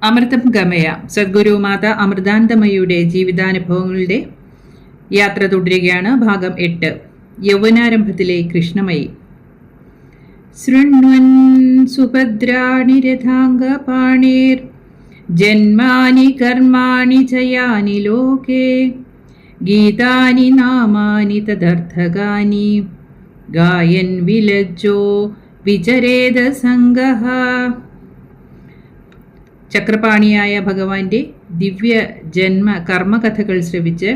അമൃതം ഗമയ സദ്ഗുരു മാതാ അമൃതാനന്ദമയിയുടെ ജീവിതാനുഭവങ്ങളുടെ യാത്ര തുടരുകയാണ്. ഭാഗം 8. യൗവനാരംഭത്തിലെ കൃഷ്ണമയി. ശൃണ്വൻ സുഭദ്രാണി രഥാംഗപാണേർ ജന്മാനി കർമാണി ചയാനി ലോകേ ഗീതാനി നാമാനി തദർത്ഥകാനി ഗായൻ വിലജ്ജോ വിചരേത സംഗഹ. ചക്രപാണിയായ ഭഗവാന്റെ ദിവ്യ ജന്മ കർമ്മകഥകൾ ശ്രവിച്ച്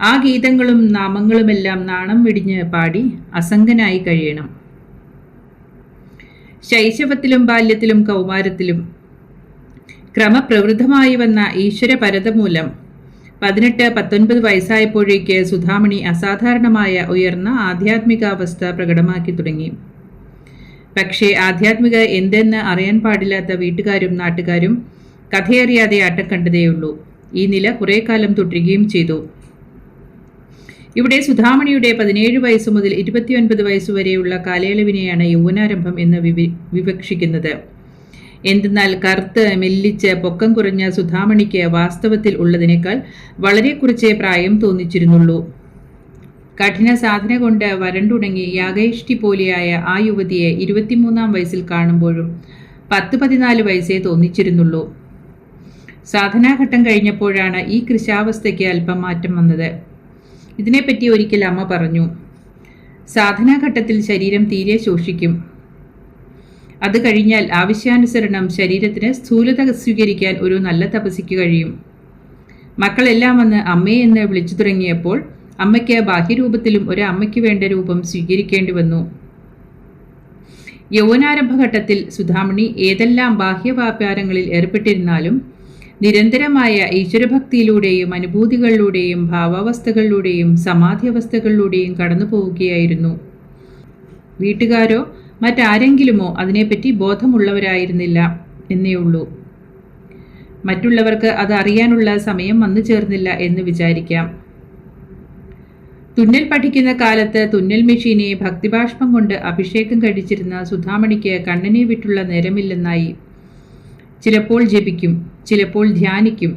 ആ ഗീതങ്ങളും നാമങ്ങളുമെല്ലാം നാണം വെടിഞ്ഞ് പാടി അസംഗനായി കഴിയണം. ശൈശവത്തിലും ബാല്യത്തിലും കൗമാരത്തിലും ക്രമപ്രവൃദ്ധമായി വന്ന ഈശ്വരപരത മൂലം 18-19 വയസ്സായപ്പോഴേക്ക് സുധാമണി അസാധാരണമായ ഉയർന്ന ആധ്യാത്മികാവസ്ഥ പ്രകടമാക്കി തുടങ്ങി. പക്ഷേ ആധ്യാത്മിക എന്തെന്ന് അറിയാൻ പാടില്ലാത്ത വീട്ടുകാരും നാട്ടുകാരും കഥയറിയാതെ ആട്ടം കണ്ടതേയുള്ളൂ. ഈ നില കുറെ കാലം തുടരുകയും ചെയ്തു. ഇവിടെ സുധാമണിയുടെ 17 വയസ്സു മുതൽ 29 വയസ്സുവരെയുള്ള കാലയളവിനെയാണ് യൗവനാരംഭം എന്ന് വിവക്ഷിക്കുന്നത്. എന്തെന്നാൽ കറുത്ത് മെല്ലിച്ച് പൊക്കം കുറഞ്ഞ സുധാമണിക്ക് വാസ്തവത്തിൽ ഉള്ളതിനേക്കാൾ വളരെ കുറച്ചേ പ്രായം തോന്നിച്ചിരുന്നുള്ളൂ. കഠിന സാധന കൊണ്ട് വരണ്ടുണങ്ങി യാഗേഷ്ടി പോലെയായ ആ യുവതിയെ 23-ാം വയസ്സിൽ കാണുമ്പോഴും 10-14 വയസ്സേ തോന്നിച്ചിരുന്നുള്ളൂ. സാധനാഘട്ടം കഴിഞ്ഞപ്പോഴാണ് ഈ കൃശാവസ്ഥയ്ക്ക് അല്പം മാറ്റം വന്നത്. ഇതിനെപ്പറ്റി ഒരിക്കൽ അമ്മ പറഞ്ഞു, സാധനാഘട്ടത്തിൽ ശരീരം തീരെ ശോഷിക്കും. അത് കഴിഞ്ഞാൽ ആവശ്യാനുസരണം ശരീരത്തിന് സ്ഥൂലത സ്വീകരിക്കാൻ ഒരു നല്ല തപസ്സിക്ക് കഴിയും. മക്കളെല്ലാം വന്ന് അമ്മേ എന്ന് വിളിച്ചു തുടങ്ങിയപ്പോൾ അമ്മയ്ക്ക് ബാഹ്യരൂപത്തിലും ഒരു അമ്മയ്ക്ക് വേണ്ട രൂപം സ്വീകരിക്കേണ്ടി വന്നു. യൗവനാരംഭഘട്ടത്തിൽ സുധാമണി ഏതെല്ലാം ബാഹ്യവ്യാപാരങ്ങളിൽ ഏർപ്പെട്ടിരുന്നാലും നിരന്തരമായ ഈശ്വരഭക്തിയിലൂടെയും അനുഭൂതികളിലൂടെയും ഭാവാവസ്ഥകളിലൂടെയും സമാധി അവസ്ഥകളിലൂടെയും കടന്നു പോവുകയായിരുന്നു. വീട്ടുകാരോ മറ്റാരെങ്കിലുമോ അതിനെപ്പറ്റി ബോധമുള്ളവരായിരുന്നില്ല എന്നേയുള്ളൂ. മറ്റുള്ളവർക്ക് അത് അറിയാനുള്ള സമയം വന്നു ചേർന്നില്ല എന്ന് വിചാരിക്കാം. തുന്നൽ പഠിക്കുന്ന കാലത്ത് തുന്നൽ മെഷീനെ ഭക്തിബാഷ്പം കൊണ്ട് അഭിഷേകം കഴിച്ചിരുന്ന സുധാമണിക്ക് കണ്ണനെ വിട്ടുള്ള നേരമില്ലെന്നായി. ചിലപ്പോൾ ജപിക്കും, ചിലപ്പോൾ ധ്യാനിക്കും,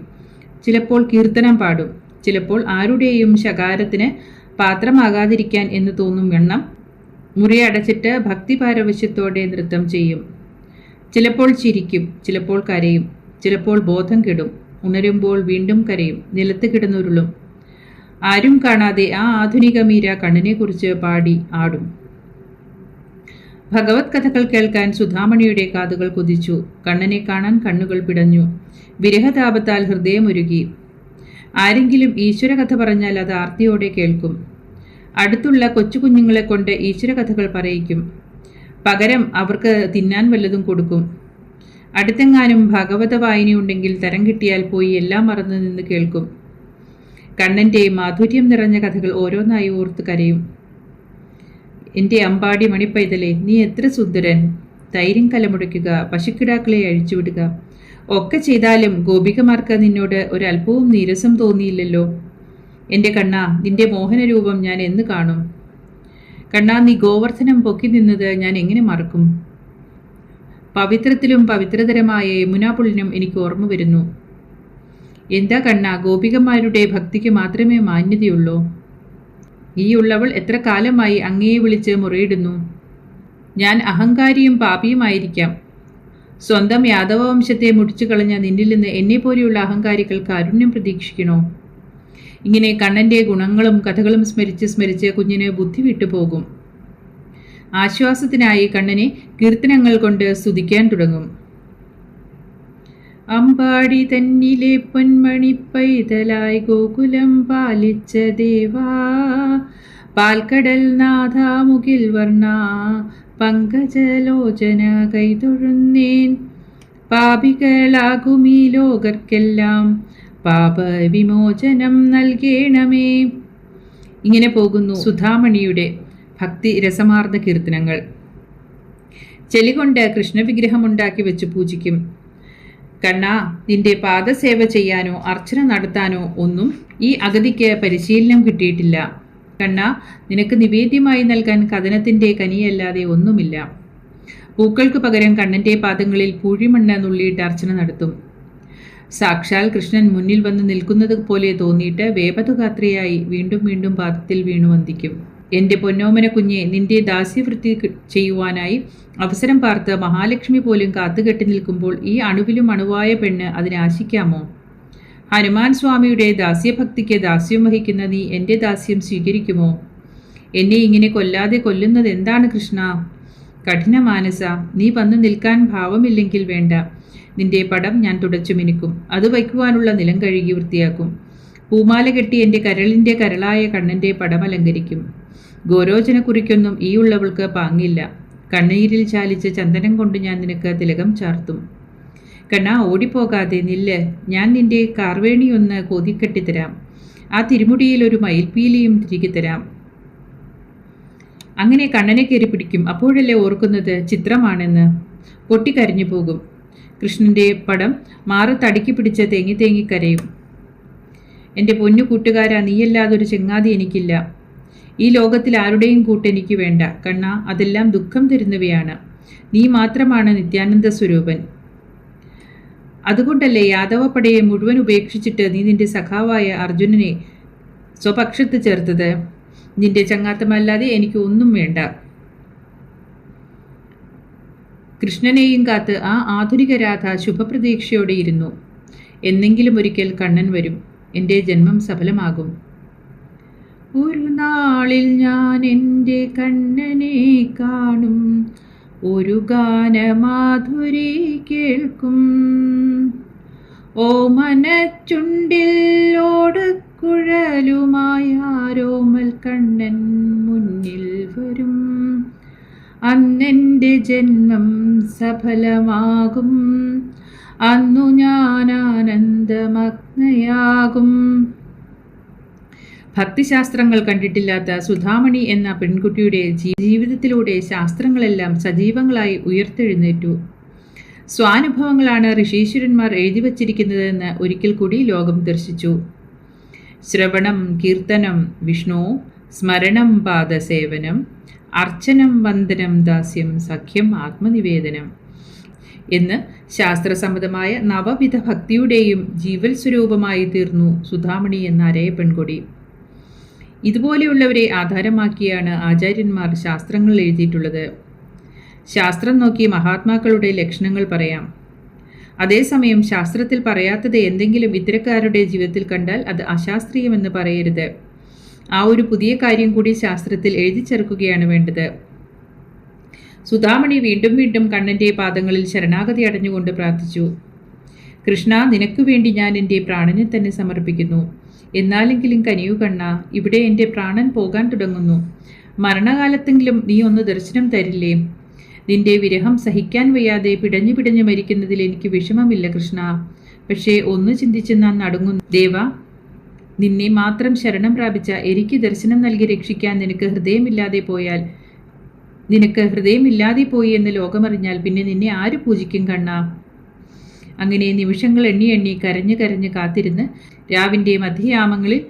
ചിലപ്പോൾ കീർത്തനം പാടും, ചിലപ്പോൾ ആരുടെയും ശകാരത്തിന് പാത്രമാകാതിരിക്കാൻ എന്ന് തോന്നും വണ്ണം മുറി അടച്ചിട്ട് ഭക്തിപാരവശ്യത്തോടെ നൃത്തം ചെയ്യും. ചിലപ്പോൾ ചിരിക്കും, ചിലപ്പോൾ കരയും, ചിലപ്പോൾ ബോധം കെടും, ഉണരുമ്പോൾ വീണ്ടും കരയും, നിലത്ത് കിടന്നുരുളും. ആരും കാണാതെ ആ ആധുനിക മീര കണ്ണനെക്കുറിച്ച് പാടി ആടും. ഭഗവത് കഥകൾ കേൾക്കാൻ സുധാമണിയുടെ കാതുകൾ കുതിച്ചു. കണ്ണനെ കാണാൻ കണ്ണുകൾ പിടഞ്ഞു. വിരഹതാപത്താൽ ഹൃദയമൊരുകി. ആരെങ്കിലും ഈശ്വരകഥ പറഞ്ഞാൽ അത് ആർത്തിയോടെ കേൾക്കും. അടുത്തുള്ള കൊച്ചു കുഞ്ഞുങ്ങളെ കൊണ്ട് ഈശ്വരകഥകൾ പറയിക്കും. പകരം അവർക്ക് തിന്നാൻ വല്ലതും കൊടുക്കും. അടുത്തെങ്ങാനും ഭാഗവത വായനയുണ്ടെങ്കിൽ തരം കിട്ടിയാൽ പോയി എല്ലാം മറന്നു നിന്ന് കേൾക്കും. കണ്ണൻ്റെ മാധുര്യം നിറഞ്ഞ കഥകൾ ഓരോന്നായി ഓർത്ത് കരയും. എൻ്റെ അമ്പാടി മണിപ്പൈതലേ, നീ എത്ര സുന്ദരൻ! തൈര്യം കലമുടയ്ക്കുക, പശുക്കിടാക്കളെ അഴിച്ചുവിടുക ഒക്കെ ചെയ്താലും ഗോപികമാർക്ക് നിന്നോട് ഒരല്പവും നീരസം തോന്നിയില്ലല്ലോ. എൻ്റെ കണ്ണാ, നിന്റെ മോഹനരൂപം ഞാൻ എന്ന് കാണും? കണ്ണാ, നീ ഗോവർദ്ധനം പൊക്കി നിന്നത് ഞാൻ എങ്ങനെ മറക്കും? പവിത്രത്തിലും പവിത്രതരമായ യമുനാപുള്ളിനും എനിക്ക് ഓർമ്മ വരുന്നു. എന്താ കണ്ണാ, ഗോപികമാരുടെ ഭക്തിക്ക് മാത്രമേ മാന്യതയുള്ളൂ? ഈ ഉള്ളവൾ എത്ര കാലമായി അങ്ങയെ വിളിച്ച് മുറയിടുന്നു. ഞാൻ അഹങ്കാരിയും പാപിയുമായിരിക്കാം. സ്വന്തം യാദവ വംശത്തെ മുടിച്ചു കളഞ്ഞ നിന്നിൽ നിന്ന് എന്നെപ്പോലെയുള്ള അഹങ്കാരികൾ കാരുണ്യം പ്രതീക്ഷിക്കണോ? ഇങ്ങനെ കണ്ണൻ്റെ ഗുണങ്ങളും കഥകളും സ്മരിച്ച് കുഞ്ഞിന് ബുദ്ധി വിട്ടുപോകും. ആശ്വാസത്തിനായി കണ്ണനെ കീർത്തനങ്ങൾ കൊണ്ട് സ്തുതിക്കാൻ തുടങ്ങും. അമ്പാടി തന്നിലെ പൊന്മണി പൈതലായി ഗോകുലം പാലിച്ച ദേവാ, പാൽക്കടൽ നാഥ മുകിൽ വർണ്ണ പങ്കജലോചന കൈതൊഴുന്നേൻ, പാപികളാകുമീ ലോകർക്കെല്ലാം പാപവിമോചനം നൽകേണമേ. ഇങ്ങനെ പോകുന്നു സുധാമണിയുടെ ഭക്തി രസമാർന്ന കീർത്തനങ്ങൾ. ചെളികൊണ്ട് കൃഷ്ണവിഗ്രഹമുണ്ടാക്കി വെച്ച് പൂജിക്കും. കണ്ണാ, നിന്റെ പാദസേവ ചെയ്യാനോ അർച്ചന നടത്താനോ ഒന്നും ഈ അഗതിക്ക് പരിശീലനം കിട്ടിയിട്ടില്ല. കണ്ണാ, നിനക്ക് നിവേദ്യമായി നൽകാൻ കഥനത്തിൻ്റെ കനിയല്ലാതെ ഒന്നുമില്ല. പൂക്കൾക്ക് പകരം കണ്ണൻ്റെ പാദങ്ങളിൽ പൂഴിമണ്ണ് നുള്ളിയിട്ട് അർച്ചന നടത്തും. സാക്ഷാൽ കൃഷ്ണൻ മുന്നിൽ വന്ന് നിൽക്കുന്നത് പോലെ തോന്നിയിട്ട് വേപതുഗാത്രിയായി വീണ്ടും വീണ്ടും പാദത്തിൽ വീണു വന്ദിക്കും. എൻ്റെ പൊന്നോമന കുഞ്ഞെ, നിന്റെ ദാസ്യവൃത്തി ചെയ്യുവാനായി അവസരം പാർത്ത് മഹാലക്ഷ്മി പോലും കാത്തുകെട്ടി നിൽക്കുമ്പോൾ ഈ അണുവിലും അണുവായ പെണ്ണ് അതിനാശിക്കാമോ? ഹനുമാൻ സ്വാമിയുടെ ദാസ്യഭക്തിക്ക് ദാസ്യം വഹിക്കുന്ന നീ എൻ്റെ ദാസ്യം സ്വീകരിക്കുമോ? എന്നെ ഇങ്ങനെ കൊല്ലാതെ കൊല്ലുന്നത് എന്താണ് കൃഷ്ണ? കഠിന മാനസ, നീ വന്നു നിൽക്കാൻ ഭാവമില്ലെങ്കിൽ വേണ്ട. നിന്റെ പടം ഞാൻ തുടച്ചു മിനുക്കും. അത് വയ്ക്കുവാനുള്ള നിലം കഴുകി വൃത്തിയാക്കും. പൂമാല കെട്ടി എൻ്റെ കരളിൻ്റെ കരളായ കണ്ണൻ്റെ പടം അലങ്കരിക്കും. ഗോരോചനക്കുറിക്കൊന്നും ഈ ഉള്ളവൾക്ക് പാങ്ങില്ല. കണ്ണീരിൽ ചാലിച്ച് ചന്ദനം കൊണ്ട് ഞാൻ നിനക്ക് തിലകം ചാർത്തും. കണ്ണാ, ഓടിപ്പോകാതെ നില്ല്. ഞാൻ നിന്റെ കാർവേണിയൊന്ന് കോതിക്കെട്ടിത്തരാം. ആ തിരുമുടിയിൽ ഒരു മയിൽപ്പീലിയും തിരികെ തരാം. അങ്ങനെ കണ്ണനെ കയറി പിടിക്കും. അപ്പോഴല്ലേ ഓർക്കുന്നത് ചിത്രമാണെന്ന്. പൊട്ടിക്കരഞ്ഞു പോകും. കൃഷ്ണൻ്റെ പടം മാറത്തടുക്കി പിടിച്ച് തേങ്ങി തേങ്ങി കരയും. എൻ്റെ പൊന്നു കൂട്ടുകാരാ, നീയല്ലാതൊരു ചെങ്ങാതി എനിക്കില്ല. ഈ ലോകത്തിൽ ആരുടെയും കൂട്ടെനിക്ക് വേണ്ട കണ്ണ. അതെല്ലാം ദുഃഖം തരുന്നവയാണ്. നീ മാത്രമാണ് നിത്യാനന്ദ സ്വരൂപൻ. അതുകൊണ്ടല്ലേ യാദവപ്പടയെ മുഴുവൻ ഉപേക്ഷിച്ചിട്ട് നീ നിന്റെ സഖാവായ അർജുനനെ സ്വപക്ഷത്ത് ചേർത്തത്? നിന്റെ ചങ്ങാത്തമല്ലാതെ എനിക്ക് ഒന്നും വേണ്ട. കൃഷ്ണനെയും കാത്ത് ആ ആധുനിക രാധ ശുഭപ്രതീക്ഷയോടെ ഇരുന്നു. എന്നെങ്കിലും ഒരിക്കൽ കണ്ണൻ വരും. എൻ്റെ ജന്മം സഫലമാകും. ഒരു നാളിൽ ഞാൻ എൻ്റെ കണ്ണനെ കാണും. ഒരു ഗാനമാധുരി കേൾക്കും. ഓമനച്ചുണ്ടിൽ ഓടക്കുഴലുമായി ആരോമൽ കണ്ണൻ മുന്നിൽ വരും. അന്നെൻ്റെ ജന്മം സഫലമാകും. അന്നു ഞാൻ ആനന്ദമഗ്നയാകും. ഭക്തിശാസ്ത്രങ്ങൾ കണ്ടിട്ടില്ലാത്ത സുധാമണി എന്ന പെൺകുട്ടിയുടെ ജീവിതത്തിലൂടെ ശാസ്ത്രങ്ങളെല്ലാം സജീവങ്ങളായി ഉയർത്തെഴുന്നേറ്റു. സ്വാനുഭവങ്ങളാണ് ഋഷീശ്വരന്മാർ എഴുതി വച്ചിരിക്കുന്നതെന്ന് ഒരിക്കൽ കൂടി ലോകം ദർശിച്ചു. ശ്രവണം കീർത്തനം വിഷ്ണു, സ്മരണം പാദസേവനം, അർച്ചനം വന്ദനം ദാസ്യം, സഖ്യം ആത്മനിവേദനം എന്ന് ശാസ്ത്രസമ്മതമായ നവവിധ ഭക്തിയുടെയും ജീവൽ സ്വരൂപമായി തീർന്നു സുധാമണി എന്ന അരയ പെൺകൊടി. ഇതുപോലെയുള്ളവരെ ആധാരമാക്കിയാണ് ആചാര്യന്മാർ ശാസ്ത്രങ്ങൾ എഴുതിയിട്ടുള്ളത്. ശാസ്ത്രം നോക്കി മഹാത്മാക്കളുടെ ലക്ഷണങ്ങൾ പറയാം. അതേസമയം ശാസ്ത്രത്തിൽ പറയാത്തത് എന്തെങ്കിലും ഇത്തരക്കാരുടെ ജീവിതത്തിൽ കണ്ടാൽ അത് അശാസ്ത്രീയമെന്ന് പറയരുത്. ആ ഒരു പുതിയ കാര്യം കൂടി ശാസ്ത്രത്തിൽ എഴുതി ചേർക്കുകയാണ് വേണ്ടത്. സുധാമണി വീണ്ടും വീണ്ടും കണ്ണൻ്റെ പാദങ്ങളിൽ ശരണാഗതി അടഞ്ഞുകൊണ്ട് പ്രാർത്ഥിച്ചു. കൃഷ്ണ, നിനക്കു വേണ്ടി ഞാൻ എൻ്റെ പ്രാണനെ തന്നെ സമർപ്പിക്കുന്നു. എന്നാലെങ്കിലും കനിയു കണ്ണ, ഇവിടെ എൻ്റെ പ്രാണൻ പോകാൻ തുടങ്ങുന്നു. മരണകാലത്തെങ്കിലും നീ ഒന്ന് ദർശനം തരില്ലേ? നിന്റെ വിരഹം സഹിക്കാൻ വയ്യാതെ പിടഞ്ഞു പിടഞ്ഞു മരിക്കുന്നതിൽ എനിക്ക് വിഷമമില്ല കൃഷ്ണ. പക്ഷേ ഒന്ന് ചിന്തിച്ച് നാം നടുങ്ങുന്നു. ദേവ, നിന്നെ മാത്രം ശരണം പ്രാപിച്ച എനിക്ക് ദർശനം നൽകി രക്ഷിക്കാൻ നിനക്ക് ഹൃദയമില്ലാതെ പോയി എന്ന് ലോകമറിഞ്ഞാൽ പിന്നെ നിന്നെ ആര് പൂജിക്കും കണ്ണ? അങ്ങനെ നിമിഷങ്ങൾ എണ്ണി എണ്ണി കരഞ്ഞ് കരഞ്ഞ് കാത്തിരുന്ന് രാവിൻ്റെ മധ്യയാമങ്ങളിൽ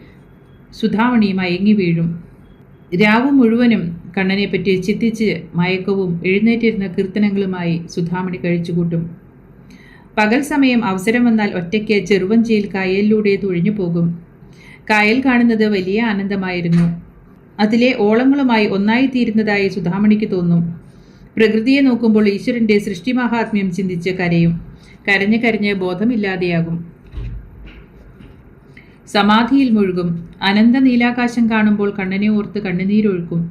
സുധാമണി മയങ്ങി വീഴും. രാവ് മുഴുവനും കണ്ണനെപ്പറ്റി ചിന്തിച്ച് മയക്കവും എഴുന്നേറ്റിരുന്ന കീർത്തനങ്ങളുമായി സുധാമണി കഴിച്ചുകൂട്ടും. പകൽ സമയം അവസരം വന്നാൽ ഒറ്റയ്ക്ക് ചെറുവഞ്ചിയിൽ കായലിലൂടെ തുഴഞ്ഞു പോകും. കായൽ കാണുന്നത് വലിയ ആനന്ദമായിരുന്നു. അതിലെ ഓളങ്ങളുമായി ഒന്നായിത്തീരുന്നതായി സുധാമണിക്ക് തോന്നും. പ്രകൃതിയെ നോക്കുമ്പോൾ ഈശ്വരൻ്റെ സൃഷ്ടിമഹാത്മ്യം ചിന്തിച്ച് കരയും. കരഞ്ഞ് കരഞ്ഞ് ബോധമില്ലാതെയാകും. സമാധിയിൽ മുഴുകും. അനന്ത നീലാകാശം കാണുമ്പോൾ കണ്ണനെ ഓർത്ത് കണ്ണുനീരൊഴുക്കും.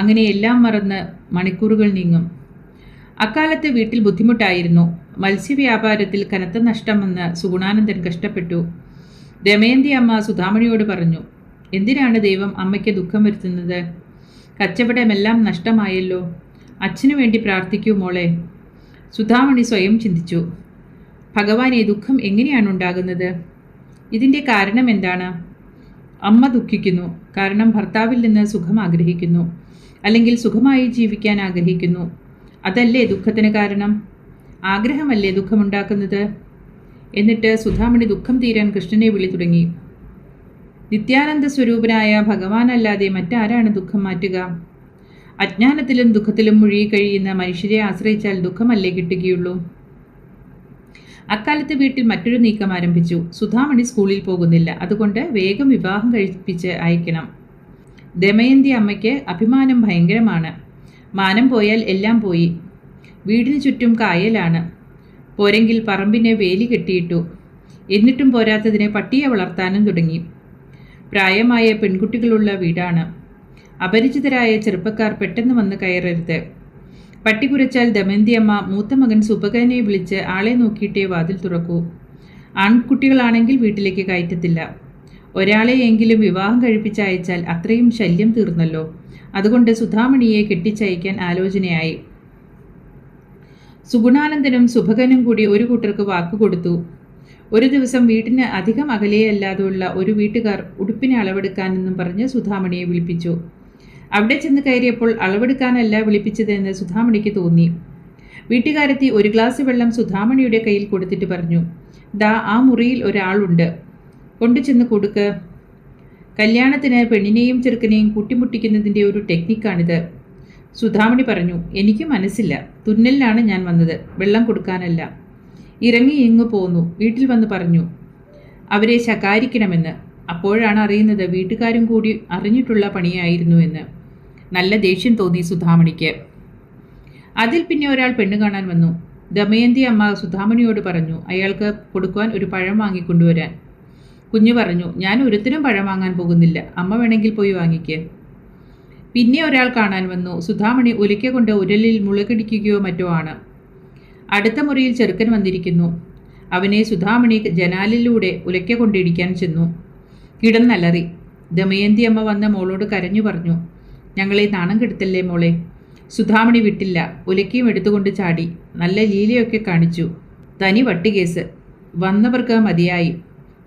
അങ്ങനെ എല്ലാം മറന്ന് മണിക്കൂറുകൾ നീങ്ങും. അക്കാലത്ത് വീട്ടിൽ ബുദ്ധിമുട്ടായിരുന്നു. മത്സ്യവ്യാപാരത്തിൽ കനത്ത നഷ്ടം വന്ന് സുഗുണാനന്ദൻ കഷ്ടപ്പെട്ടു. ദമയന്തി അമ്മ സുധാമണിയോട് പറഞ്ഞു, എന്തിനാണ് ദൈവം അമ്മയ്ക്ക് ദുഃഖം വരുത്തുന്നത്? കച്ചവടമെല്ലാം നഷ്ടമായല്ലോ. അച്ഛനു വേണ്ടി പ്രാർത്ഥിക്കൂ മോളെ. സുധാമണി സ്വയം ചിന്തിച്ചു. ഭഗവാനെ, ദുഃഖം എങ്ങനെയാണ് ഉണ്ടാകുന്നത്? ഇതിൻ്റെ കാരണം എന്താണ്? അമ്മ ദുഃഖിക്കുന്നു കാരണം ഭർത്താവിൽ നിന്ന് സുഖം ആഗ്രഹിക്കുന്നു, അല്ലെങ്കിൽ സുഖമായി ജീവിക്കാൻ ആഗ്രഹിക്കുന്നു. അതല്ലേ ദുഃഖത്തിന് കാരണം? ആഗ്രഹമല്ലേ ദുഃഖമുണ്ടാക്കുന്നത്? എന്നിട്ട് സുധാമണി ദുഃഖം തീരാൻ കൃഷ്ണനെ വിളി തുടങ്ങി. നിത്യാനന്ദ സ്വരൂപനായ ഭഗവാനല്ലാതെ മറ്റാരാണ് ദുഃഖം മാറ്റുക? അജ്ഞാനത്തിലും ദുഃഖത്തിലും മുഴുകി കഴിയുന്ന മനുഷ്യരെ ആശ്രയിച്ചാൽ ദുഃഖമല്ലേ കിട്ടുകയുള്ളൂ? അക്കാലത്ത് വീട്ടിൽ മറ്റൊരു നീക്കം ആരംഭിച്ചു. സുധാമണി സ്കൂളിൽ പോകുന്നില്ല, അതുകൊണ്ട് വേഗം വിവാഹം കഴിപ്പിച്ച് അയക്കണം. ദമയന്തി അമ്മയ്ക്ക് അഭിമാനം ഭയങ്കരമാണ്. മാനം പോയാൽ എല്ലാം പോയി. വീടിന് ചുറ്റും കായലാണ്. പോരെങ്കിൽ പറമ്പിനെ വേലി കെട്ടിയിട്ടു. എന്നിട്ടും പോരാത്തതിനെ പട്ടിയെ വളർത്താനും തുടങ്ങി. പ്രായമായ പെൺകുട്ടികളുള്ള വീടാണ്. അപരിചിതരായ ചെറുപ്പക്കാർ പെട്ടെന്ന് വന്ന് കയറരുത്. പട്ടി കുരച്ചാൽ ദമയന്തിയമ്മ മൂത്ത മകൻ സുഭകനെ വിളിച്ച് ആളെ നോക്കിയിട്ടേ വാതിൽ തുറക്കൂ. ആൺകുട്ടികളാണെങ്കിൽ വീട്ടിലേക്ക് കയറ്റത്തില്ല. ഒരാളെയെങ്കിലും വിവാഹം കഴിപ്പിച്ചയച്ചാൽ അത്രയും ശല്യം തീർന്നല്ലോ. അതുകൊണ്ട് സുധാമണിയെ കെട്ടിച്ചയക്കാൻ ആലോചനയായി. സുഗുണാനന്ദനും സുഭകനും കൂടി ഒരു കൂട്ടർക്ക് വാക്കുകൊടുത്തു. ഒരു ദിവസം വീട്ടിന് അധികം അകലെയല്ലാതെയുള്ള ഒരു വീട്ടുകാർ ഉടുപ്പിന് അളവെടുക്കാനെന്നും പറഞ്ഞ് സുധാമണിയെ വിളിപ്പിച്ചു. അവിടെ ചെന്ന് കയറിയപ്പോൾ അളവെടുക്കാനല്ല വിളിപ്പിച്ചതെന്ന് സുധാമണിക്ക് തോന്നി. വീട്ടുകാരെത്തി ഒരു ഗ്ലാസ് വെള്ളം സുധാമണിയുടെ കയ്യിൽ കൊടുത്തിട്ട് പറഞ്ഞു, ദാ ആ മുറിയിൽ ഒരാളുണ്ട്, കൊണ്ടു ചെന്ന് കൊടുക്ക്. കല്യാണത്തിന് പെണ്ണിനെയും ചെറുക്കനെയും കൂട്ടിമുട്ടിക്കുന്നതിൻ്റെ ഒരു ടെക്നിക്കാണിത്. സുധാമണി പറഞ്ഞു, എനിക്ക് മനസ്സില്ല, തുന്നലിലാണ് ഞാൻ വന്നത്, വെള്ളം കൊടുക്കാനല്ല. ഇറങ്ങി ഇങ്ങു പോന്നു. വീട്ടിൽ വന്ന് പറഞ്ഞു അവരെ ശകാരിക്കണമെന്ന്. അപ്പോഴാണ് അറിയുന്നത് വീട്ടുകാരും കൂടി അറിഞ്ഞിട്ടുള്ള പണിയായിരുന്നു എന്ന്. നല്ല ദേഷ്യം തോന്നി സുധാമണിക്ക്. അതിൽ പിന്നെ ഒരാൾ പെണ്ണ് കാണാൻ വന്നു. ദമയന്തി അമ്മ സുധാമണിയോട് പറഞ്ഞു അയാൾക്ക് കൊടുക്കുവാൻ ഒരു പഴം വാങ്ങിക്കൊണ്ടുവരാൻ. കുഞ്ഞു പറഞ്ഞു, ഞാൻ ഒരുത്തരും പഴം വാങ്ങാൻ പോകുന്നില്ല, അമ്മ വേണമെങ്കിൽ പോയി വാങ്ങിക്ക്. പിന്നെ ഒരാൾ കാണാൻ വന്നു. സുധാമണി ഉലയ്ക്ക കൊണ്ട് ഉരലിൽ മുളകടിക്കുകയോ മറ്റോ ആണ്. അടുത്ത മുറിയിൽ ചെറുക്കൻ വന്നിരിക്കുന്നു. അവനെ സുധാമണി ജനാലിലൂടെ ഉലയ്ക്ക കൊണ്ടിടിക്കാൻ ചെന്നു. കിടന്നലറി. ദമയന്തി അമ്മ വന്ന മോളോട് കരഞ്ഞു പറഞ്ഞു, ഞങ്ങളെ നാണം കെടുത്തല്ലേ മോളെ. സുധാമണി വിട്ടില്ല. ഉലയ്ക്കയും എടുത്തുകൊണ്ട് ചാടി. നല്ല ലീലയൊക്കെ കാണിച്ചു. തനി വട്ടുകേസ്. വന്നവർക്ക് മതിയായി.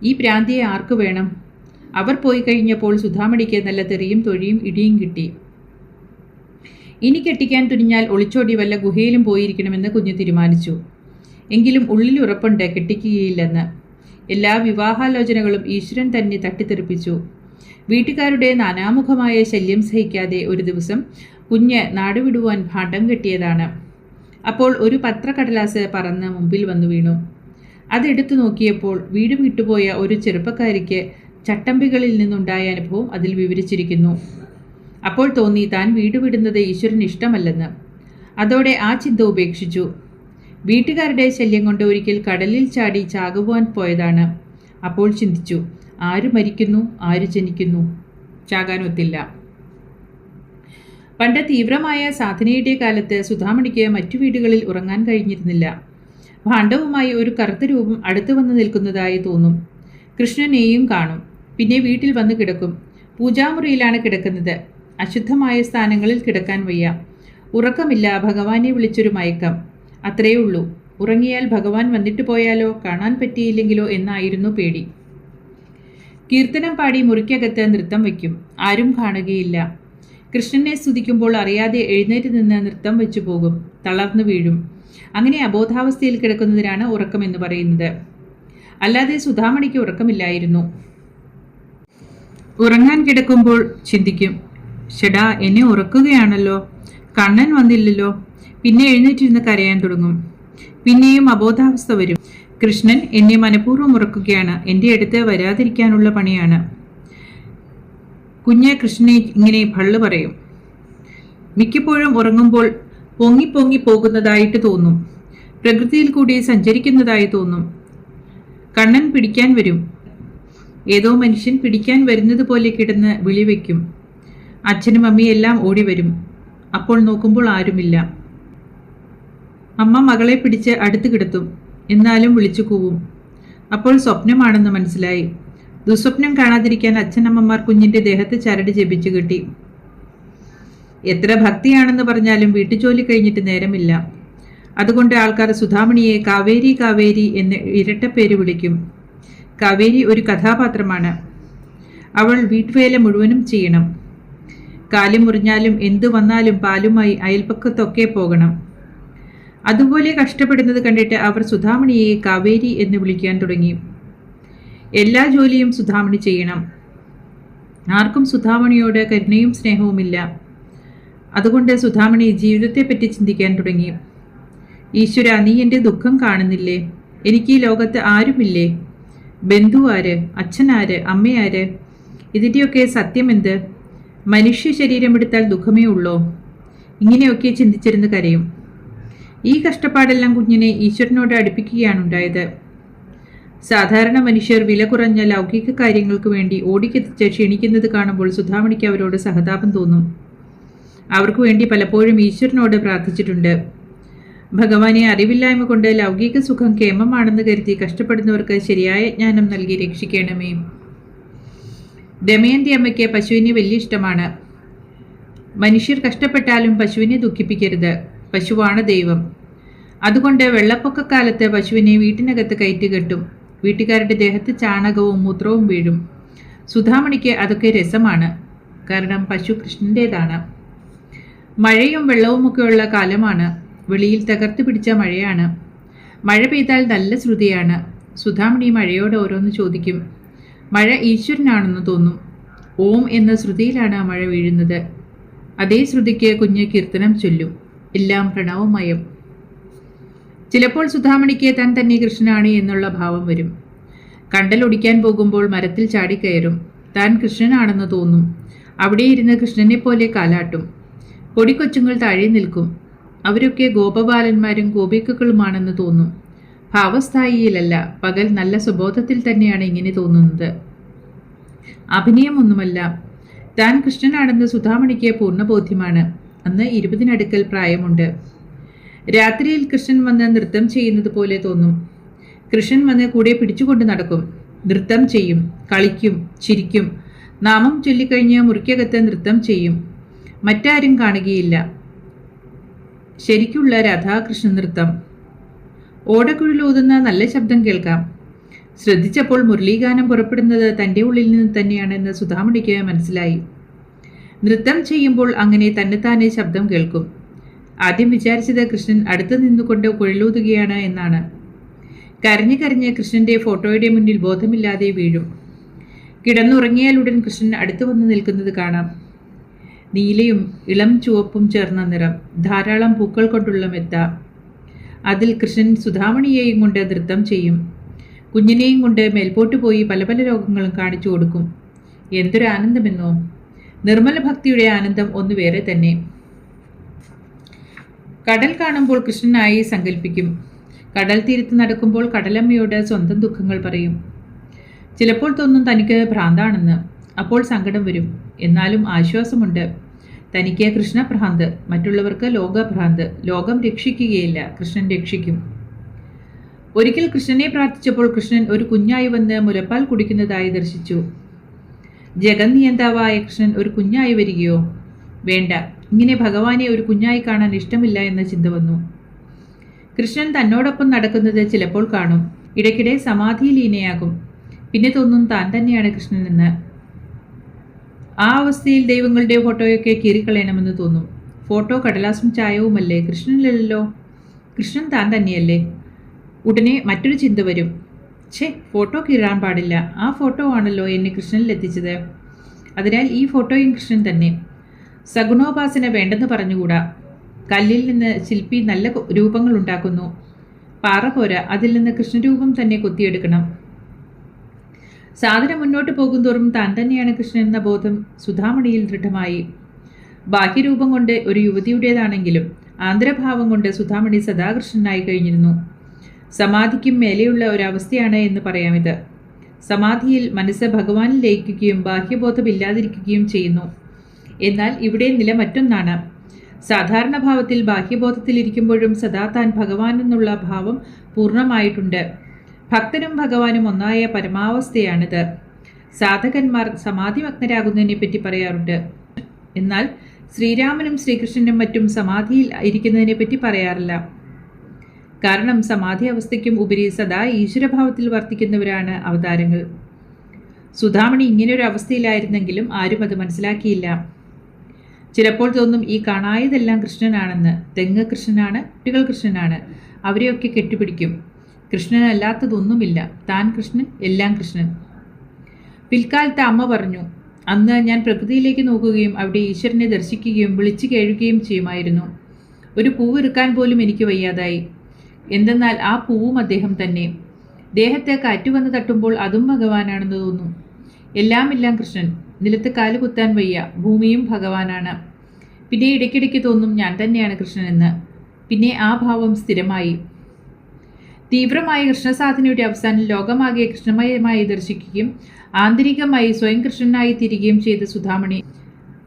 ഈ പ്രാന്തിയെ ആർക്കു വേണം? അവർ പോയി കഴിഞ്ഞപ്പോൾ സുധാമണിക്ക് നല്ല തെറിയും തൊഴിയും ഇടിയും കിട്ടി. ഇനി കെട്ടിക്കാൻ തുനിഞ്ഞാൽ ഒളിച്ചോടി വല്ല ഗുഹയിലും പോയിരിക്കണമെന്ന് കുഞ്ഞു തീരുമാനിച്ചു. എങ്കിലും ഉള്ളിൽ ഉറപ്പുണ്ട് കെട്ടിക്കുകയില്ലെന്ന്. എല്ലാ വിവാഹാലോചനകളും ഈശ്വരൻ തന്നെ തട്ടിത്തെറിപ്പിച്ചു. വീട്ടുകാരുടെ നാനാമുഖമായ ശല്യം സഹിക്കാതെ ഒരു ദിവസം കുഞ്ഞ് നാടുവിടുവാൻ ഭാണ്ഡം കെട്ടിയതാണ്. അപ്പോൾ ഒരു പത്രക്കടലാസ് പറന്ന് മുമ്പിൽ വന്നു വീണു. അതെടുത്തു നോക്കിയപ്പോൾ വീട് വിട്ടുപോയ ഒരു ചെറുപ്പക്കാരിക്ക് ചട്ടമ്പികളിൽ നിന്നുണ്ടായ അനുഭവം അതിൽ വിവരിച്ചിരിക്കുന്നു. അപ്പോൾ തോന്നി താൻ വീട് വിടുന്നത് ഈശ്വരന് ഇഷ്ടമല്ലെന്ന്. അതോടെ ആ ചിന്ത ഉപേക്ഷിച്ചു. വീട്ടുകാരുടെ ശല്യം കൊണ്ട് ഒരിക്കൽ കടലിൽ ചാടി ചാകുവാൻ പോയതാണ്. അപ്പോൾ ചിന്തിച്ചു, ആര് മരിക്കുന്നു, ആര് ജനിക്കുന്നു, ചാകാനൊത്തില്ല. പണ്ട് തീവ്രമായ സാധനയുടെ കാലത്ത് സുധാമണിക്ക് മറ്റു വീടുകളിൽ ഉറങ്ങാൻ കഴിഞ്ഞിരുന്നില്ല. ഭാണ്ഡവുമായി ഒരു കറുത്ത രൂപം അടുത്തു വന്ന് നിൽക്കുന്നതായി തോന്നും. കൃഷ്ണനെയും കാണും. പിന്നെ വീട്ടിൽ വന്ന് കിടക്കും. പൂജാമുറിയിലാണ് കിടക്കുന്നത്. അശുദ്ധമായ സ്ഥാനങ്ങളിൽ കിടക്കാൻ വയ്യ. ഉറക്കമില്ല. ഭഗവാനെ വിളിച്ചൊരു മയക്കം. അത്രയേ ഉള്ളൂ. ഉറങ്ങിയാൽ ഭഗവാൻ വന്നിട്ട് പോയാലോ, കാണാൻ പറ്റിയില്ലെങ്കിലോ എന്നായിരുന്നു പേടി. കീർത്തനം പാടി മുറിക്കകത്ത് നൃത്തം വയ്ക്കും. ആരും കാണുകയില്ല. കൃഷ്ണനെ സ്തുതിക്കുമ്പോൾ അറിയാതെ എഴുന്നേറ്റ് നിന്ന് നൃത്തം വെച്ചു പോകും. തളർന്നു വീഴും. അങ്ങനെ അബോധാവസ്ഥയിൽ കിടക്കുന്നതിനാണ് ഉറക്കമെന്ന് പറയുന്നത്. അല്ലാതെ സുധാമണിക്ക് ഉറക്കമില്ലായിരുന്നു. ഉറങ്ങാൻ കിടക്കുമ്പോൾ ചിന്തിക്കും, ഷെടാ എന്നെ ഉറക്കുകയാണല്ലോ, കണ്ണൻ വന്നില്ലല്ലോ. പിന്നെ എഴുന്നേറ്റിരുന്ന് കരയാൻ തുടങ്ങും. പിന്നെയും അബോധാവസ്ഥ വരും. കൃഷ്ണൻ എന്നെ മനഃപൂർവ്വം ഉറക്കുകയാണ്, എൻ്റെ അടുത്ത് വരാതിരിക്കാനുള്ള പണിയാണ്. കുഞ്ഞ് കൃഷ്ണനെ ഇങ്ങനെ ഭള്ളു പറയും. മിക്കപ്പോഴും ഉറങ്ങുമ്പോൾ പൊങ്ങി പൊങ്ങി പോകുന്നതായിട്ട് തോന്നും. പ്രകൃതിയിൽ കൂടി സഞ്ചരിക്കുന്നതായി തോന്നും. കണ്ണൻ പിടിക്കാൻ വരും. ഏതോ മനുഷ്യൻ പിടിക്കാൻ വരുന്നത് പോലെ കിടന്ന് വിളിവെക്കും. അച്ഛനും അമ്മയെല്ലാം ഓടി വരും. അപ്പോൾ നോക്കുമ്പോൾ ആരുമില്ല. അമ്മ മകളെ പിടിച്ച് അടുത്ത് കിടത്തും. എന്നാലും വിളിച്ചു കൂവും. അപ്പോൾ സ്വപ്നമാണെന്ന് മനസ്സിലായി. ദുസ്വപ്നം കാണാതിരിക്കാൻ അച്ഛനമ്മമാർ കുഞ്ഞിൻ്റെ ദേഹത്ത് ചരട് ജപിച്ചു കെട്ടി. എത്ര ഭക്തിയാണെന്ന് പറഞ്ഞാലും വീട്ടുജോലി കഴിഞ്ഞിട്ട് നേരമില്ല. അതുകൊണ്ട് ആൾക്കാർ സുധാമണിയെ കാവേരി കാവേരി എന്ന് ഇരട്ടപ്പേര് വിളിക്കും. കാവേരി ഒരു കഥാപാത്രമാണ്. അവൾ വീട്ടുവേല മുഴുവനും ചെയ്യണം. കാലും മുറിഞ്ഞാലും എന്തു വന്നാലും പാലുമായി അയൽപ്പക്കത്തൊക്കെ പോകണം. അതുപോലെ കഷ്ടപ്പെടുന്നത് കണ്ടിട്ട് അവർ സുധാമണിയെ കാവേരി എന്ന് വിളിക്കാൻ തുടങ്ങി. എല്ലാ ജോലിയും സുധാമണി ചെയ്യണം. ആർക്കും സുധാമണിയോട് കരുണയും സ്നേഹവുമില്ല. അതുകൊണ്ട് സുധാമണി ജീവിതത്തെപ്പറ്റി ചിന്തിക്കാൻ തുടങ്ങി. ഈശ്വര, നീ എൻ്റെ ദുഃഖം കാണുന്നില്ലേ? എനിക്ക് ഈ ലോകത്ത് ആരുമില്ലേ? ബന്ധു ആര്? അച്ഛനാര്? അമ്മയാര്? ഇതിൻ്റെയൊക്കെ സത്യമെന്ത്? മനുഷ്യ ശരീരമെടുത്താൽ ദുഃഖമേ ഉള്ളോ? ഇങ്ങനെയൊക്കെ ചിന്തിച്ചിരുന്ന് കരയും. ഈ കഷ്ടപ്പാടെല്ലാം കുഞ്ഞിനെ ഈശ്വരനോട് അടുപ്പിക്കുകയാണുണ്ടായത്. സാധാരണ മനുഷ്യർ വില കുറഞ്ഞ ലൗകിക കാര്യങ്ങൾക്ക് വേണ്ടി ഓടിക്കെത്തിച്ച് ക്ഷീണിക്കുന്നത് കാണുമ്പോൾ സുധാമണിക്ക് അവരോട് സഹതാപം തോന്നും. അവർക്ക് വേണ്ടി പലപ്പോഴും ഈശ്വരനോട് പ്രാർത്ഥിച്ചിട്ടുണ്ട്. ഭഗവാനെ, അറിവില്ലായ്മ കൊണ്ട് ലൗകിക സുഖം കേമമാണെന്ന് കരുതി കഷ്ടപ്പെടുന്നവർക്ക് ശരിയായ ജ്ഞാനം നൽകി രക്ഷിക്കണമേ. ദമയന്തി അമ്മയ്ക്ക് പശുവിനെ വലിയ ഇഷ്ടമാണ്. മനുഷ്യർ കഷ്ടപ്പെട്ടാലും പശുവിനെ ദുഃഖിപ്പിക്കരുത്. പശുവാണ് ദൈവം. അതുകൊണ്ട് വെള്ളപ്പൊക്കക്കാലത്ത് പശുവിനെ വീട്ടിനകത്ത് കയറ്റുകെട്ടും. വീട്ടുകാരുടെ ദേഹത്ത് ചാണകവും മൂത്രവും വീഴും. സുധാമണിക്ക് അതൊക്കെ രസമാണ്. കാരണം പശു കൃഷ്ണൻ്റേതാണ്. മഴയും വെള്ളവുമൊക്കെയുള്ള കാലമാണ്. വെളിയിൽ തകർത്ത് പിടിച്ച മഴയാണ്. മഴ പെയ്താൽ നല്ല ശ്രുതിയാണ്. സുധാമണി മഴയോട് ഓരോന്ന് ചോദിക്കും. മഴ ഈശ്വരനാണെന്ന് തോന്നും. ഓം എന്ന ശ്രുതിയിലാണ് മഴ വീഴുന്നത്. അതേ ശ്രുതിക്ക് കുഞ്ഞ് കീർത്തനം ചൊല്ലും. എല്ലാം പ്രണവമയം. ചിലപ്പോൾ സുധാമണിക്ക് താൻ തന്നെ കൃഷ്ണനാണ് എന്നുള്ള ഭാവം വരും. കണ്ടലൊടിക്കാൻ പോകുമ്പോൾ മരത്തിൽ ചാടിക്കയറും. താൻ കൃഷ്ണനാണെന്ന് തോന്നും. അവിടെ ഇരുന്ന് കൃഷ്ണനെ പോലെ കാലാട്ടും. പൊടിക്കൊച്ചുങ്ങൾ താഴെ നിൽക്കും. അവരൊക്കെ ഗോപബാലന്മാരും ഗോപികകളുമാണെന്ന് തോന്നും. ഭാവസ്ഥായിയിലല്ല, പകൽ നല്ല സുബോധത്തിൽ തന്നെയാണ് ഇങ്ങനെ തോന്നുന്നത്. അഭിനയമൊന്നുമല്ല. താൻ കൃഷ്ണനാണെന്ന് സുധാമണിക്ക് പൂർണ്ണബോധ്യമാണ്. അന്ന് 20-നടുക്കൽ പ്രായമുണ്ട്. രാത്രിയിൽ കൃഷ്ണൻ വന്ന് നൃത്തം ചെയ്യുന്നത് പോലെ തോന്നും. കൃഷ്ണൻ വന്ന് കൂടെ പിടിച്ചുകൊണ്ട് നടക്കും. നൃത്തം ചെയ്യും, കളിക്കും, ചിരിക്കും. നാമം ചൊല്ലിക്കഴിഞ്ഞ് മുറിക്കകത്ത് നൃത്തം ചെയ്യും. മറ്റാരും കാണുകയില്ല. ശരിക്കുള്ള രാധാകൃഷ്ണ നൃത്തം. ഓടക്കുഴലൂതുന്ന നല്ല ശബ്ദം കേൾക്കാം. ശ്രദ്ധിച്ചപ്പോൾ മുരളീഗാനം പുറപ്പെടുന്നത് തൻ്റെ ഉള്ളിൽ നിന്ന് തന്നെയാണെന്ന് സുധാമണിക്ക് മനസ്സിലായി. നൃത്തം ചെയ്യുമ്പോൾ അങ്ങനെ തന്നെത്താനെ ശബ്ദം കേൾക്കും. ആദ്യം വിചാരിച്ചത് കൃഷ്ണൻ അടുത്ത് നിന്നുകൊണ്ട് കുഴലൂതുകയാണ് എന്നാണ്. കരഞ്ഞ് കരഞ്ഞ് കൃഷ്ണന്റെ ഫോട്ടോയുടെ മുന്നിൽ ബോധമില്ലാതെ വീഴും. കിടന്നുറങ്ങിയാലുടൻ കൃഷ്ണൻ അടുത്ത് വന്ന് നിൽക്കുന്നത് കാണാം. നീലയും ഇളം ചുവപ്പും ചേർന്ന നിറം, ധാരാളം പൂക്കൾ കൊണ്ടുള്ള മെത്ത. അതിൽ കൃഷ്ണൻ സുധാമണിയെയും കൊണ്ട് നൃത്തം ചെയ്യും. കുഞ്ഞിനെയും കൊണ്ട് മേൽപോട്ട് പോയി പല പല രോഗങ്ങളും കാണിച്ചു കൊടുക്കും. എന്തൊരു ആനന്ദമെന്നോ! നിർമ്മല ഭക്തിയുടെ ആനന്ദം ഒന്ന് വേറെ തന്നെ. കടൽ കാണുമ്പോൾ കൃഷ്ണനായി സങ്കല്പിക്കും. കടൽ തീരത്ത് നടക്കുമ്പോൾ കടലമ്മയോട് സ്വന്തം ദുഃഖങ്ങൾ പറയും. ചിലപ്പോൾ തോന്നും തനിക്ക് ഭ്രാന്താണെന്ന്. അപ്പോൾ സങ്കടം വരും. എന്നാലും ആശ്വാസമുണ്ട്. തനിക്ക് കൃഷ്ണഭ്രാന്ത്, മറ്റുള്ളവർക്ക് ലോകഭ്രാന്ത്. ലോകം രക്ഷിക്കുകയില്ല, കൃഷ്ണൻ രക്ഷിക്കും. ഒരിക്കൽ കൃഷ്ണനെ പ്രാർത്ഥിച്ചപ്പോൾ കൃഷ്ണൻ ഒരു കുഞ്ഞായി വന്ന് മുലപ്പാൽ കുടിക്കുന്നതായി ദർശിച്ചു. ജഗന്നിയന്താവായ കൃഷ്ണൻ ഒരു കുഞ്ഞായി വരികയോ? വേണ്ട, ഇങ്ങനെ ഭഗവാനെ ഒരു കുഞ്ഞായി കാണാൻ ഇഷ്ടമില്ല എന്ന ചിന്ത വന്നു. കൃഷ്ണൻ തന്നോടൊപ്പം നടക്കുന്നത് ചിലപ്പോൾ കാണും. ഇടയ്ക്കിടെ സമാധിയിലീനയാകും. പിന്നെ തോന്നും താൻ തന്നെയാണ് കൃഷ്ണൻ എന്ന്. ആ അവസ്ഥയിൽ ദൈവങ്ങളുടെ ഫോട്ടോയൊക്കെ കീറിക്കളയണമെന്ന് തോന്നും. ഫോട്ടോ കടലാസും ചായവുമല്ലേ, കൃഷ്ണനിലല്ലോ. കൃഷ്ണൻ താൻ തന്നെയല്ലേ. ഉടനെ മറ്റൊരു ചിന്ത വരും. ഫോട്ടോ കീറാൻ പാടില്ല. ആ ഫോട്ടോ ആണല്ലോ എന്നെ കൃഷ്ണനിലെത്തിച്ചത്. അതിനാൽ ഈ ഫോട്ടോയും കൃഷ്ണൻ തന്നെ. സഗുണോപാസന വേണ്ടെന്ന് പറഞ്ഞുകൂടാ. കല്ലിൽ നിന്ന് ശില്പി നല്ല രൂപങ്ങൾ ഉണ്ടാക്കുന്നു. പാറ പോരാ, അതിൽ നിന്ന് കൃഷ്ണരൂപം തന്നെ കൊത്തിയെടുക്കണം. സാധന മുന്നോട്ട് പോകുന്തോറും താൻ തന്നെയാണ് കൃഷ്ണൻ എന്ന ബോധം സുധാമണിയിൽ ദൃഢമായി. ബാഹ്യരൂപം കൊണ്ട് ഒരു യുവതിയുടേതാണെങ്കിലും ആന്തരഭാവം കൊണ്ട് സുധാമണി സദാകൃഷ്ണനായി കഴിഞ്ഞിരുന്നു. സമാധിക്കും മേലെയുള്ള ഒരവസ്ഥയാണ് എന്ന് പറയാമിത്. സമാധിയിൽ മനസ്സ് ഭഗവാനിൽ ലയിക്കുകയും ബാഹ്യബോധമില്ലാതിരിക്കുകയും ചെയ്യുന്നു. എന്നാൽ ഇവിടെ നില മറ്റൊന്നാണ്. സാധാരണ ഭാവത്തിൽ ബാഹ്യബോധത്തിലിരിക്കുമ്പോഴും സദാ താൻ ഭഗവാൻ എന്നുള്ള ഭാവം പൂർണ്ണമായിട്ടുണ്ട്. ഭക്തനും ഭഗവാനും ഒന്നായ പരമാവസ്ഥയാണിത്. സാധകന്മാർ സമാധിമഗ്നരാകുന്നതിനെ പറ്റി പറയാറുണ്ട്. എന്നാൽ ശ്രീരാമനും ശ്രീകൃഷ്ണനും മറ്റും സമാധിയിൽ ഇരിക്കുന്നതിനെ പറ്റി പറയാറില്ല. കാരണം സമാധി അവസ്ഥയ്ക്കും ഉപരി സദാ ഈശ്വരഭാവത്തിൽ വർത്തിക്കുന്നവരാണ് അവതാരങ്ങൾ. സുധാമണി ഇങ്ങനെയൊരു അവസ്ഥയിലായിരുന്നെങ്കിലും ആരും അത് മനസ്സിലാക്കിയില്ല. ചിലപ്പോൾ തോന്നും ഈ കാണായതെല്ലാം കൃഷ്ണനാണെന്ന്. തെങ്ങ് കൃഷ്ണനാണ്, കുട്ടികൾ കൃഷ്ണനാണ്, അവരെയൊക്കെ കെട്ടിപ്പിടിക്കും. കൃഷ്ണനല്ലാത്തതൊന്നുമില്ല. താൻ കൃഷ്ണൻ, എല്ലാം കൃഷ്ണൻ. പിൽക്കാലത്ത് അമ്മ പറഞ്ഞു, അന്ന് ഞാൻ പ്രകൃതിയിലേക്ക് നോക്കുകയും അവിടെ ഈശ്വരനെ ദർശിക്കുകയും വിളിച്ചു കേഴുകയും ചെയ്യുമായിരുന്നു. ഒരു പൂവിറുക്കാൻ പോലും എനിക്ക് വയ്യാതായി. എന്തെന്നാൽ ആ പൂവും അദ്ദേഹം തന്നെ. ദേഹത്തെ കാറ്റുവന്ന് തട്ടുമ്പോൾ അതും ഭഗവാനാണെന്ന് തോന്നും. എല്ലാം കൃഷ്ണൻ. നിലത്ത് കാലുകുത്താൻ വയ്യ. ഭൂമിയും ഭഗവാനാണ്. പിന്നെ ഇടയ്ക്കിടയ്ക്ക് തോന്നും ഞാൻ തന്നെയാണ് കൃഷ്ണനെന്ന്. പിന്നെ ആ ഭാവം സ്ഥിരമായി. തീവ്രമായ കൃഷ്ണസാധനയുടെ അവസാനം ലോകമാകെ കൃഷ്ണമയമായി ദർശിക്കുകയും ആന്തരികമായി സ്വയം കൃഷ്ണനായി തീരുകയും ചെയ്ത സുധാമണി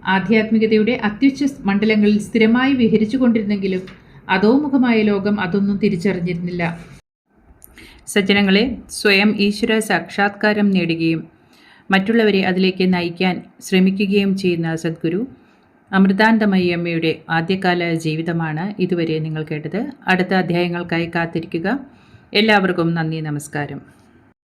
ആധ്യാത്മികതയുടെ അത്യുച്ഛ മണ്ഡലങ്ങളിൽ സ്ഥിരമായി വിഹരിച്ചു കൊണ്ടിരുന്നെങ്കിലും അധോമുഖമായ ലോകം അതൊന്നും തിരിച്ചറിഞ്ഞിരുന്നില്ല. സജ്ജനങ്ങളെ, സ്വയം ഈശ്വര സാക്ഷാത്കാരം നേടുകയും മറ്റുള്ളവരെ അതിലേക്ക് നയിക്കാൻ ശ്രമിക്കുകയും ചെയ്യുന്ന സദ്ഗുരു അമൃതാനന്ദമയി അമ്മയുടെ ആദ്യകാല ജീവിതമാണ് ഇതുവരെ നിങ്ങൾ കേട്ടത്. അടുത്ത അധ്യായങ്ങൾക്കായി കാത്തിരിക്കുക. എല്ലാവർക്കും നന്ദി, നമസ്കാരം.